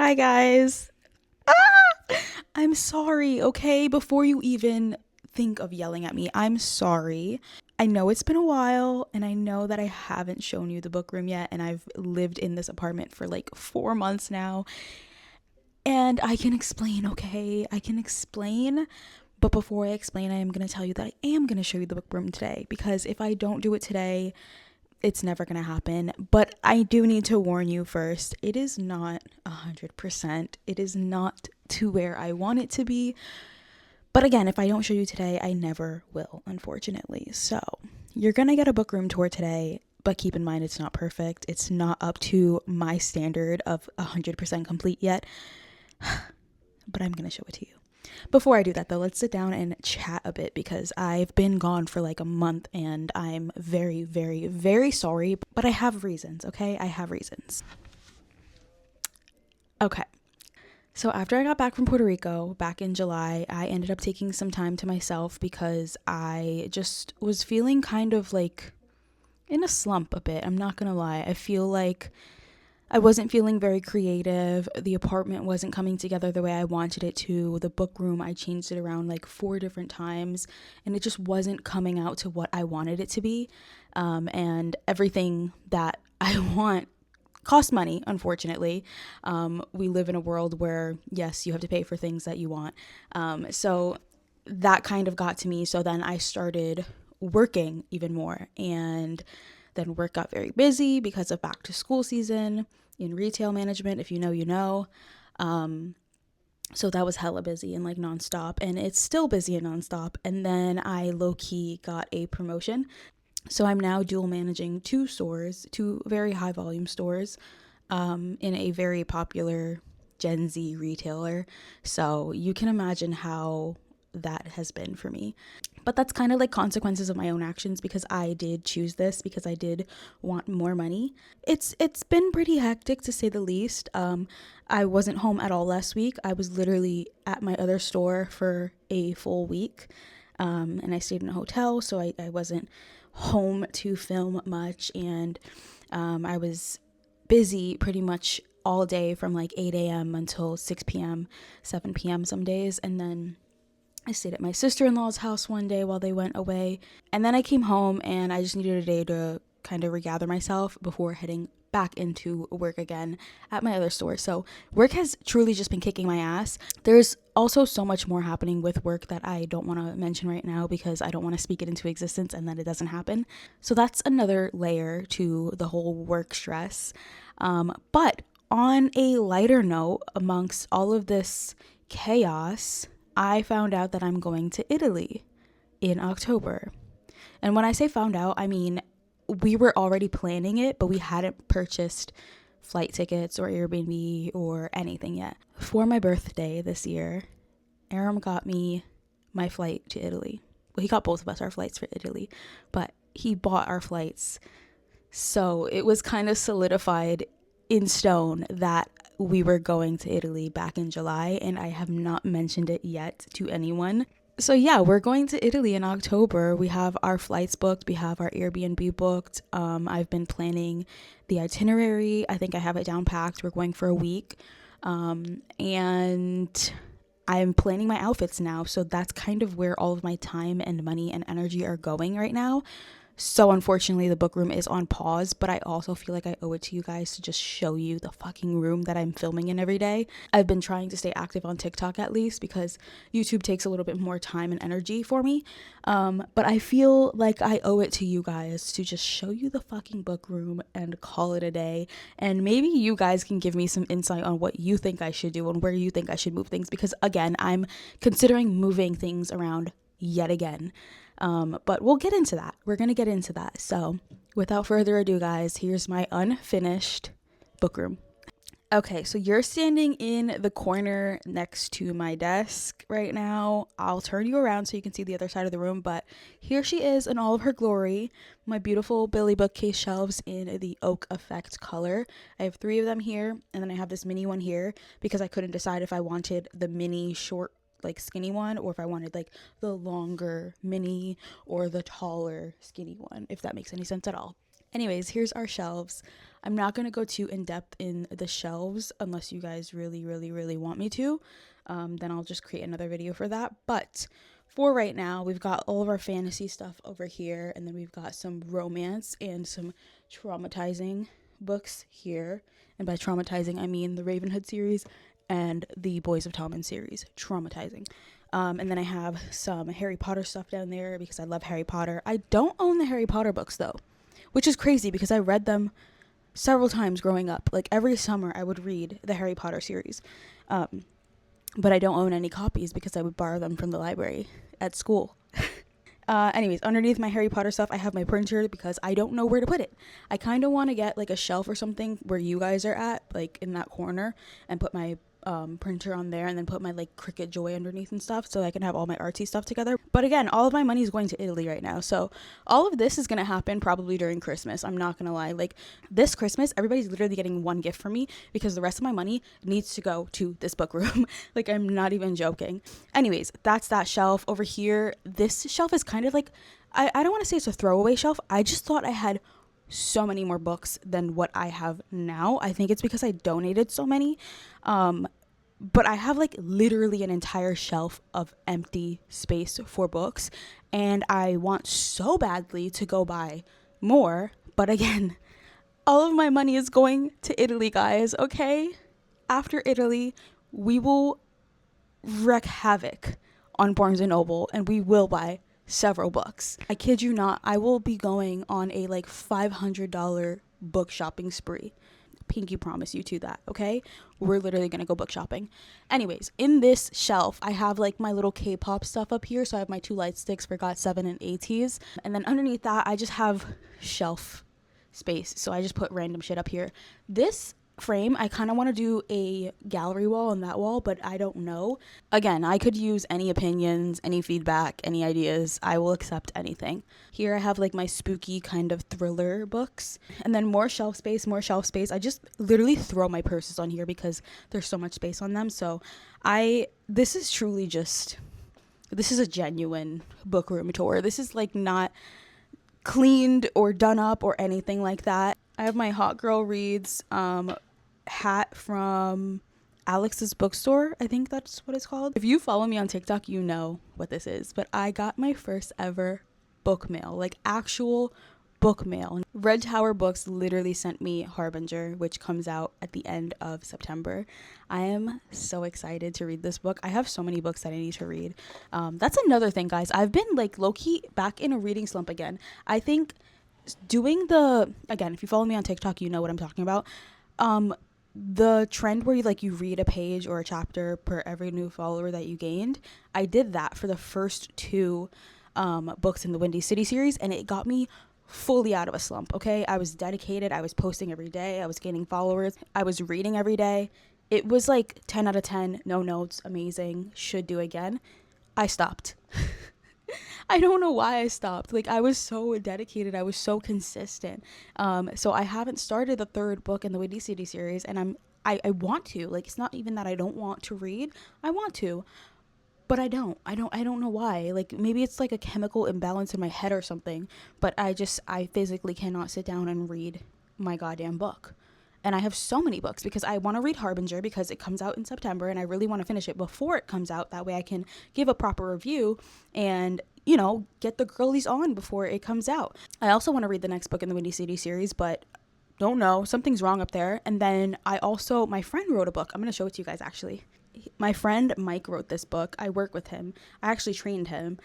Hi guys. Ah! I'm sorry, okay? Before you even think of yelling at me, I'm sorry. I know it's been a while and I know that I haven't shown you the book room yet, and I've lived in this apartment for like 4 months now. And I can explain, okay? I can explain. But before I explain, I am going to tell you that I am going to show you the book room today, because if I don't do it today, it's never going to happen. But I do need to warn you first. It is not 100%. It is not to where I want it to be. But again, if I don't show you today, I never will, unfortunately. So you're going to get a book room tour today. But keep in mind, it's not perfect. It's not up to my standard of 100% complete yet. But I'm going to show it to you. Before I do that, though, let's sit down and chat a bit, because I've been gone for like a month and I'm very, very, very sorry. But I have reasons, okay? I have reasons. Okay. So after I got back from Puerto Rico back in July, I ended up taking some time to myself because I just was feeling kind of like in a slump a bit. I'm not going to lie. I feel like I wasn't feeling very creative. The apartment wasn't coming together the way I wanted it to. The book room, I changed it around like 4 different times, and it just wasn't coming out to what I wanted it to be. And everything that I want costs money, unfortunately. We live in a world where, yes, you have to pay for things that you want. So that kind of got to me. So then I started working even more, and then work got very busy because of back to school season in retail management. If you know, you know. So that was hella busy and like nonstop, and it's still busy and nonstop. And then I low key got a promotion. So I'm now dual managing two stores, two very high volume stores, in a very popular Gen Z retailer. So you can imagine how that has been for me. But that's kind of like consequences of my own actions, because I did choose this because I did want more money. It's been pretty hectic, to say the least. I wasn't home at all last week. I was literally at my other store for a full week. And I stayed in a hotel, so I wasn't home to film much. And I was busy pretty much all day from like 8 a.m. until 6 p.m., 7 p.m. some days. And then I stayed at my sister-in-law's house one day while they went away. And then I came home and I just needed a day to kind of regather myself before heading back into work again at my other store. So work has truly just been kicking my ass. There's also so much more happening with work that I don't want to mention right now, because I don't want to speak it into existence and then it doesn't happen. So that's another layer to the whole work stress. But on a lighter note, amongst all of this chaos, I found out that I'm going to Italy in October. And when I say found out, I mean we were already planning it, but we hadn't purchased flight tickets or Airbnb or anything yet. For my birthday this year, Aram got me my flight to Italy. Well, he got both of us our flights for Italy, but he bought our flights. So it was kind of solidified in stone that we were going to Italy back in July, and I have not mentioned it yet to anyone. So yeah, we're going to Italy in October. We have our flights booked. We have our Airbnb booked. I've been planning the itinerary. I think I have it down packed. We're going for a week. And I'm planning my outfits now. So that's kind of where all of my time and money and energy are going right now. So unfortunately, the book room is on pause, but I also feel like I owe it to you guys to just show you the fucking room that I'm filming in every day. I've been trying to stay active on TikTok at least, because YouTube takes a little bit more time and energy for me. But I feel like I owe it to you guys to just show you the fucking book room and call it a day. And maybe you guys can give me some insight on what you think I should do and where you think I should move things, because again, I'm considering moving things around yet again. But we'll get into that. We're going to get into that. So without further ado, guys, here's my unfinished book room. Okay, so you're standing in the corner next to my desk right now. I'll turn you around so you can see the other side of the room, but here she is in all of her glory. My beautiful Billy bookcase shelves in the oak effect color. I have 3 of them here, and then I have this mini one here because I couldn't decide if I wanted the mini short like skinny one, or if I wanted like the longer mini or the taller skinny one, if that makes any sense at all. Anyways, here's our shelves. I'm not going to go too in depth in the shelves unless you guys really, really, really want me to. Then I'll just create another video for that. But for right now, we've got all of our fantasy stuff over here. And then we've got some romance and some traumatizing books here. And by traumatizing, I mean the Ravenhood series and the Boys of Tommen series. Traumatizing. And then I have some Harry Potter stuff down there because I love Harry Potter. I don't own the Harry Potter books though, which is crazy because I read them several times growing up. Like every summer I would read the Harry Potter series. But I don't own any copies because I would borrow them from the library at school. Anyways, underneath my Harry Potter stuff, I have my printer because I don't know where to put it. I kind of want to get like a shelf or something where you guys are at, like in that corner, and put my printer on there, and then put my like Cricut Joy underneath and stuff so I can have all my artsy stuff together. But again, all of my money is going to Italy right now, so all of this is going to happen probably during Christmas. I'm not gonna lie, like this Christmas everybody's literally getting one gift from me because the rest of my money needs to go to this book room. Like I'm not even joking. Anyways, that's that shelf. Over here, this shelf is kind of like, I don't want to say it's a throwaway shelf. I just thought I had so many more books than what I have now. I think it's because I donated so many. But I have like literally an entire shelf of empty space for books, and I want so badly to go buy more. But again, all of my money is going to Italy, guys, okay? After Italy, we will wreak havoc on Barnes & Noble, and we will buy several books. I kid you not, I will be going on a like $500 book shopping spree. Pinky promise you to that, okay? We're literally gonna go book shopping. Anyways, in this shelf, I have like my little K-pop stuff up here. So I have my 2 light sticks for GOT7 and ATEEZ. And then underneath that, I just have shelf space. So I just put random shit up here. This frame, I kind of want to do a gallery wall on that wall, but I don't know. Again, I could use any opinions, any feedback, any ideas. I will accept anything. Here I have like my spooky kind of thriller books, and then more shelf space, more shelf space. I just literally throw my purses on here because there's so much space on them. So this is truly just, this is a genuine book room tour. This is like not cleaned or done up or anything like that. I have my Hot Girl Reads hat from Alex's bookstore. I think that's what it's called. If you follow me on TikTok, you know what this is. But I got my first ever book mail, like actual book mail. Red Tower Books literally sent me Harbinger, which comes out at the end of September. I am so excited to read this book. I have so many books that I need to read. That's another thing, guys. I've been like low-key back in a reading slump again. I think doing again, if you follow me on TikTok, you know what I'm talking about. The trend where you read a page or a chapter per every new follower that you gained. I did that for the first 2 books in the Windy City series, and it got me fully out of a slump. Okay, I was dedicated. I was posting every day. I was gaining followers. I was reading every day. It was like 10 out of 10, no notes, amazing, should do again. I stopped. I don't know why I stopped. Like, I was so dedicated. I was so consistent. So I haven't started the 3rd book in the Windy City series, and I want to. Like, it's not even that I don't want to read. I want to, but I don't know why. Like, maybe it's like a chemical imbalance in my head or something, but I physically cannot sit down and read my goddamn book. And I have so many books because I want to read Harbinger because it comes out in September, and I really want to finish it before it comes out. That way I can give a proper review and, get the girlies on before it comes out. I also want to read the next book in the Windy City series, but don't know. Something's wrong up there. And then my friend wrote a book. I'm going to show it to you guys actually. My friend Mike wrote this book. I work with him. I actually trained him,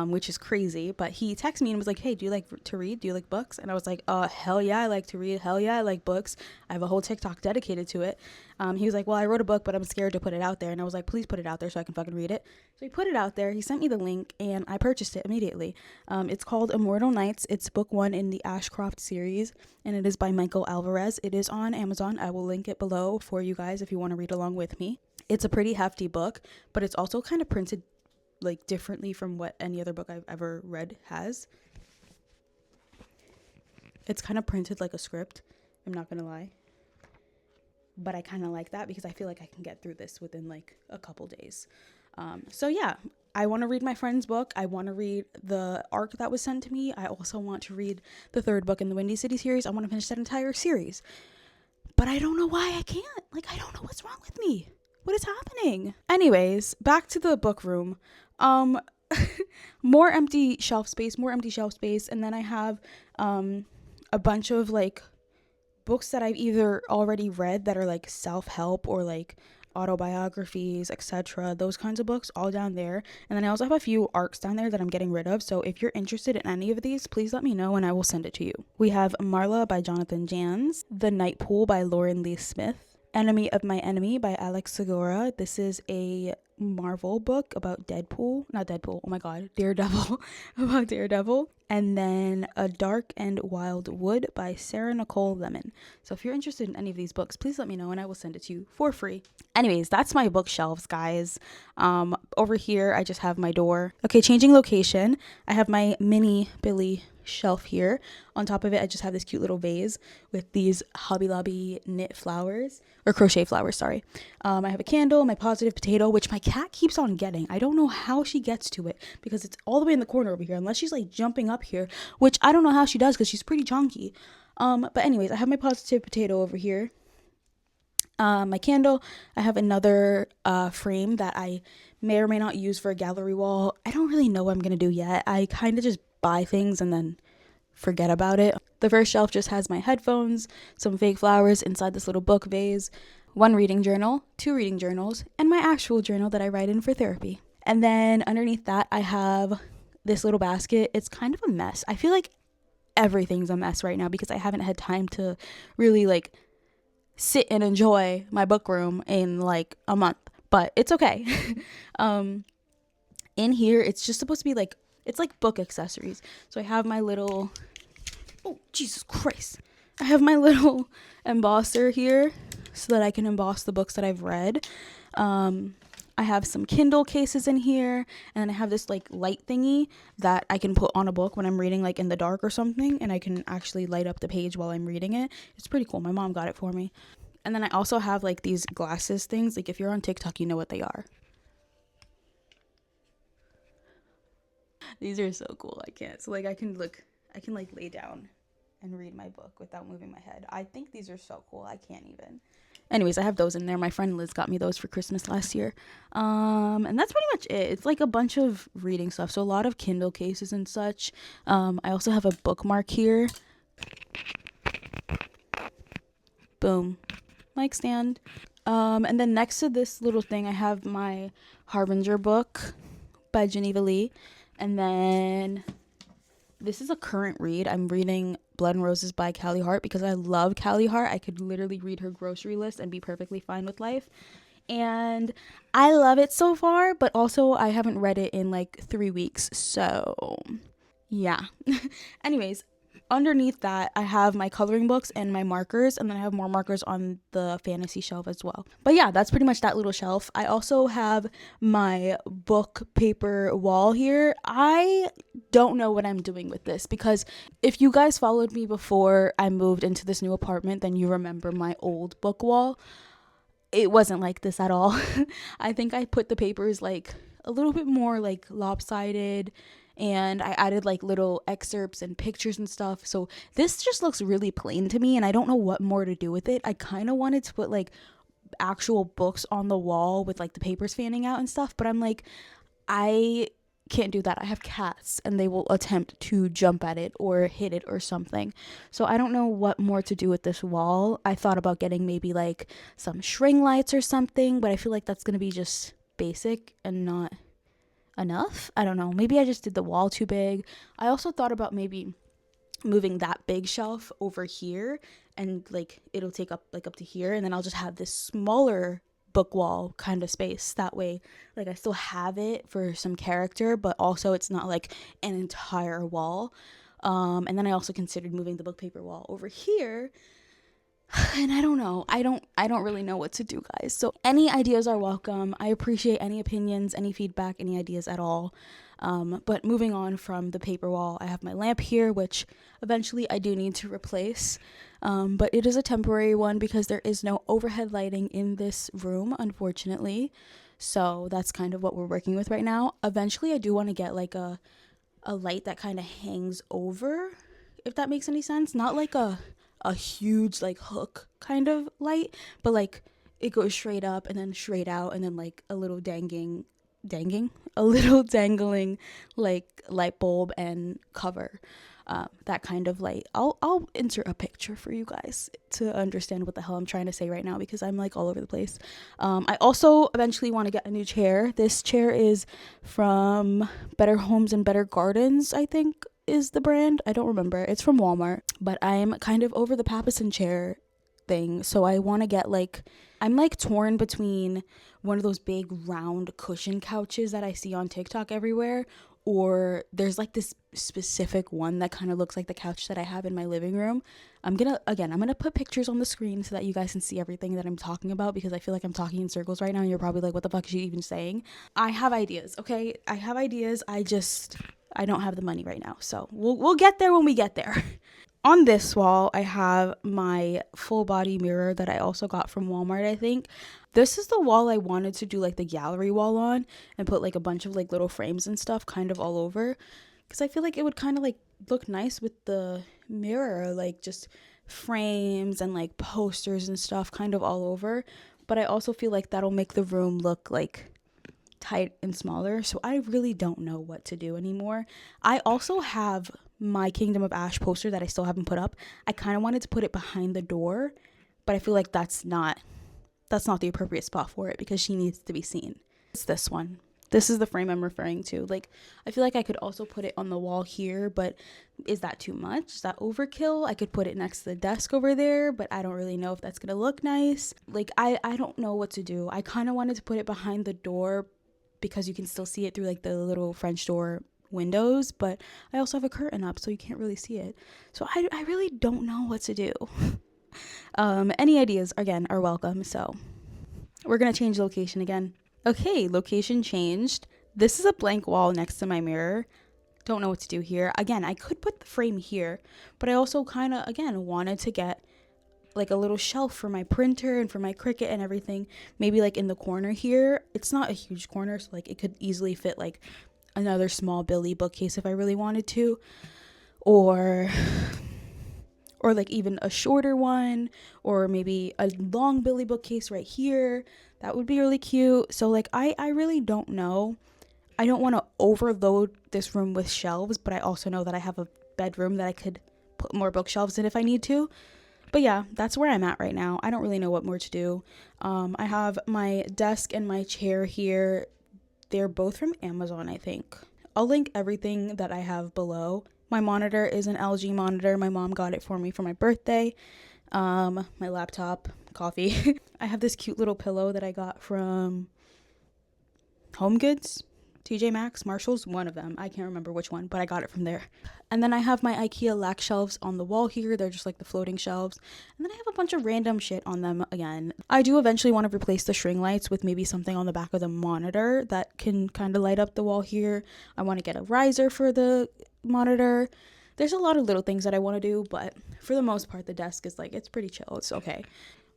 which is crazy. But he texted me and was like, hey, do you like to read? Do you like books? And I was like, hell yeah, I like to read. Hell yeah, I like books. I have a whole TikTok dedicated to it. He was like, well, I wrote a book, but I'm scared to put it out there. And I was like, please put it out there so I can fucking read it. So he put it out there. He sent me the link, and I purchased it immediately. It's called Immortal Nights. It's book 1 in the Ashcroft series, and it is by Michael Alvarez. It is on Amazon. I will link it below for you guys if you want to read along with me. It's a pretty hefty book, but it's also kind of printed like differently from what any other book I've ever read has. It's kind of printed like a script, I'm not gonna lie. But I kind of like that because I feel like I can get through this within like a couple days. So yeah, I want to read my friend's book. I want to read the arc that was sent to me. I also want to read the third book in the Windy City series. I want to finish that entire series. But I don't know why I can't. Like, I don't know what's wrong with me. What is happening? Anyways, back to the book room. More empty shelf space. And then I have a bunch of like books that I've either already read that are like self-help or like autobiographies, etc. Those kinds of books all down there. And then I also have a few arcs down there that I'm getting rid of. So if you're interested in any of these, please let me know and I will send it to you. We have Marla by Jonathan Jans, The Night Pool by Lauren Lee Smith, Enemy of My Enemy by Alex Segura. This is a Marvel book about Daredevil, about Daredevil. And then A Dark and Wild Wood by Sarah Nicole Lemon. So if you're interested in any of these books, please let me know and I will send it to you for free. Anyways, that's my bookshelves, guys. Over here, I just have my door. Okay, changing location. I have my mini Billy shelf here. On top of it, I just have this cute little vase with these Hobby Lobby knit flowers, or crochet flowers, sorry. I have a candle, my positive potato, which my cat keeps on getting. I don't know how she gets to it because it's all the way in the corner over here, unless she's like jumping up here, which I don't know how she does because she's pretty chunky. But anyways, I have my positive potato over here. My candle. I have another frame that I may or may not use for a gallery wall. I don't really know what I'm gonna do yet. I kind of just buy things and then forget about it. The first shelf just has my headphones, some fake flowers inside this little book vase, one reading journal, two reading journals, and my actual journal that I write in for therapy. And then underneath that, I have this little basket. It's kind of a mess. I feel like everything's a mess right now because I haven't had time to really like sit and enjoy my book room in like a month, but it's okay. In here, it's just supposed to be like, it's like book accessories. So I have my little, oh, Jesus Christ. I have my little embosser here so that I can emboss the books that I've read. I have some Kindle cases in here, and then I have this like light thingy that I can put on a book when I'm reading like in the dark or something, and I can actually light up the page while I'm reading it. It's pretty cool. My mom got it for me. And then I also have like these glasses things. Like if you're on TikTok, you know what they are. These are so cool. I can't. So like I can like lay down and read my book without moving my head. I think these are so cool. I can't even. Anyways, I have those in there. My friend Liz got me those for Christmas last year. And that's pretty much it. It's like a bunch of reading stuff. So a lot of Kindle cases and such. I also have a bookmark here. Boom. Mic stand. And then next to this little thing, I have my Harbinger book by Geneva Lee. And then this is a current read. I'm reading Blood and Roses by Callie Hart because I love Callie Hart. I could literally read her grocery list and be perfectly fine with life. And I love it so far, but also I haven't read it in like 3 weeks. So yeah. Anyways, underneath that, I have my coloring books and my markers, and then I have more markers on the fantasy shelf as well. But yeah, that's pretty much that little shelf. I also have my book paper wall here. I don't know what I'm doing with this because if you guys followed me before I moved into this new apartment, then you remember my old book wall. It wasn't like this at all. I think I put the papers like a little bit more like lopsided, and I added like little excerpts and pictures and stuff. So this just looks really plain to me, and I don't know what more to do with it. I kind of wanted to put like actual books on the wall with like the papers fanning out and stuff, but I'm like, I can't do that. I have cats and they will attempt to jump at it or hit it or something. So I don't know what more to do with this wall. I thought about getting maybe like some string lights or something, but I feel like that's going to be just basic and not enough. I don't know. Maybe I just did the wall too big. I also thought about maybe moving that big shelf over here, and like it'll take up like up to here, and then I'll just have this smaller book wall kind of space. That way like I still have it for some character, but also it's not like an entire wall. And then I also considered moving the book paper wall over here. And I don't know. I don't really know what to do, guys. So any ideas are welcome. I appreciate any opinions, any feedback, any ideas at all. But moving on from the paper wall, I have my lamp here, which eventually I do need to replace. But it is a temporary one because there is no overhead lighting in this room, unfortunately. So that's kind of what we're working with right now. Eventually I do want to get like a light that kind of hangs over, if that makes any sense. Not like a huge like hook kind of light, but like it goes straight up and then straight out, and then like a little a little dangling like light bulb and cover. That kind of light. I'll insert a picture for you guys to understand what the hell I'm trying to say right now, because I'm like all over the place. I also eventually want to get a new chair. This chair is from Better Homes and Better Gardens, I think is the brand. I don't remember. It's from Walmart. But I'm kind of over the Papasan chair thing, so I want to get like, I'm like torn between one of those big round cushion couches that I see on TikTok everywhere, or there's like this specific one that kind of looks like the couch that I have in my living room. I'm gonna put pictures on the screen so that you guys can see everything that I'm talking about, because I feel like I'm talking in circles right now and you're probably like, what the fuck is she even saying? I have ideas, okay? I have ideas. I don't have the money right now, so we'll get there when we get there. On this wall, I have my full body mirror that I also got from Walmart, I think. This is the wall I wanted to do like the gallery wall on and put like a bunch of like little frames and stuff kind of all over, because I feel like it would kind of like look nice with the mirror, like just frames and like posters and stuff kind of all over. But I also feel like that'll make the room look like tight and smaller, so I really don't know what to do anymore. I also have my Kingdom of Ash poster that I still haven't put up. I kind of wanted to put it behind the door, but I feel like that's not the appropriate spot for it, because she needs to be seen. It's this one. This is the frame I'm referring to. Like, I feel like I could also put it on the wall here, but is that too much? Is that overkill? I could put it next to the desk over there, but I don't really know if that's gonna look nice. Like, I don't know what to do. I kind of wanted to put it behind the door because you can still see it through like the little French door windows, but I also have a curtain up so you can't really see it. So I really don't know what to do. Any ideas, again, are welcome. So we're gonna change location again. Okay, location changed. This is a blank wall next to my mirror. Don't know what to do here. Again, I could put the frame here, but I also kind of, again, wanted to get like a little shelf for my printer and for my Cricut and everything, maybe like in the corner here. It's not a huge corner, so like it could easily fit like another small Billy bookcase if I really wanted to, or like even a shorter one, or maybe a long Billy bookcase right here. That would be really cute. So like I really don't know. I don't want to overload this room with shelves, but I also know that I have a bedroom that I could put more bookshelves in if I need to. But yeah, that's where I'm at right now. I don't really know what more to do. I have my desk and my chair here. They're both from Amazon, I think. I'll link everything that I have below. My monitor is an LG monitor. My mom got it for me for my birthday. My laptop, coffee. I have this cute little pillow that I got from Home Goods, TJ Maxx, Marshalls, one of them. I can't remember which one, but I got it from there. And then I have my IKEA lac shelves on the wall here. They're just like the floating shelves. And then I have a bunch of random shit on them again. I do eventually want to replace the string lights with maybe something on the back of the monitor that can kind of light up the wall here. I want to get a riser for the monitor. There's a lot of little things that I want to do, but for the most part, the desk is like, it's pretty chill. It's okay.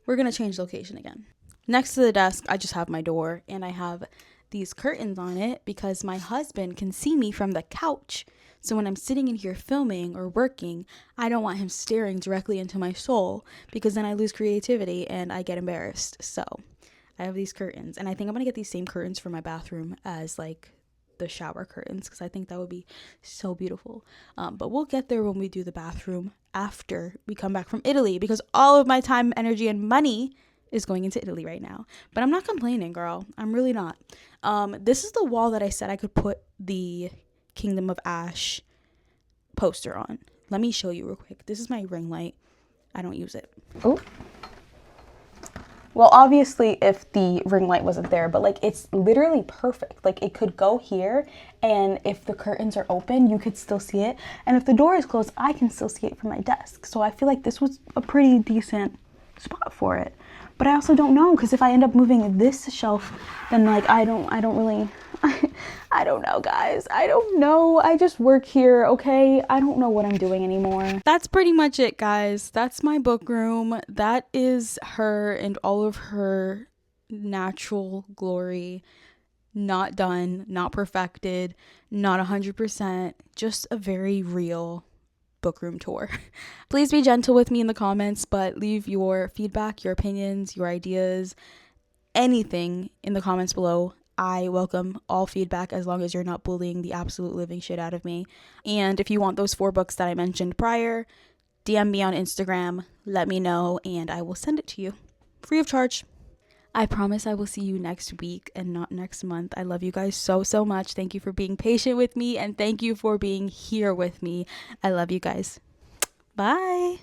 We're going to change location again. Next to the desk, I just have my door, and I have these curtains on it because my husband can see me from the couch. So when I'm sitting in here filming or working, I don't want him staring directly into my soul, because then I lose creativity and I get embarrassed. So I have these curtains, and I think I'm gonna get these same curtains for my bathroom as like the shower curtains, because I think that would be so beautiful. But we'll get there when we do the bathroom after we come back from Italy, because all of my time, energy, and money is going into Italy right now. But I'm not complaining, girl. I'm really not. This is the wall that I said I could put the Kingdom of Ash poster on. Let me show you real quick. This is my ring light. I don't use it. Oh. Well, obviously, if the ring light wasn't there, but like it's literally perfect. Like it could go here, and if the curtains are open, you could still see it. And if the door is closed, I can still see it from my desk. So I feel like this was a pretty decent spot for it. But I also don't know, because if I end up moving this shelf, then like I don't really, I don't know, guys. I don't know. I just work here, okay? I don't know what I'm doing anymore. That's pretty much it, guys. That's my book room. That is her and all of her natural glory. not done, not perfected, not 100%, just a very real book room tour. Please be gentle with me in the comments, but leave your feedback, your opinions, your ideas, anything in the comments below. I welcome all feedback as long as you're not bullying the absolute living shit out of me. And if you want those 4 books that I mentioned prior, DM me on Instagram, let me know, and I will send it to you free of charge. I promise I will see you next week and not next month. I love you guys so, so much. Thank you for being patient with me, and thank you for being here with me. I love you guys. Bye.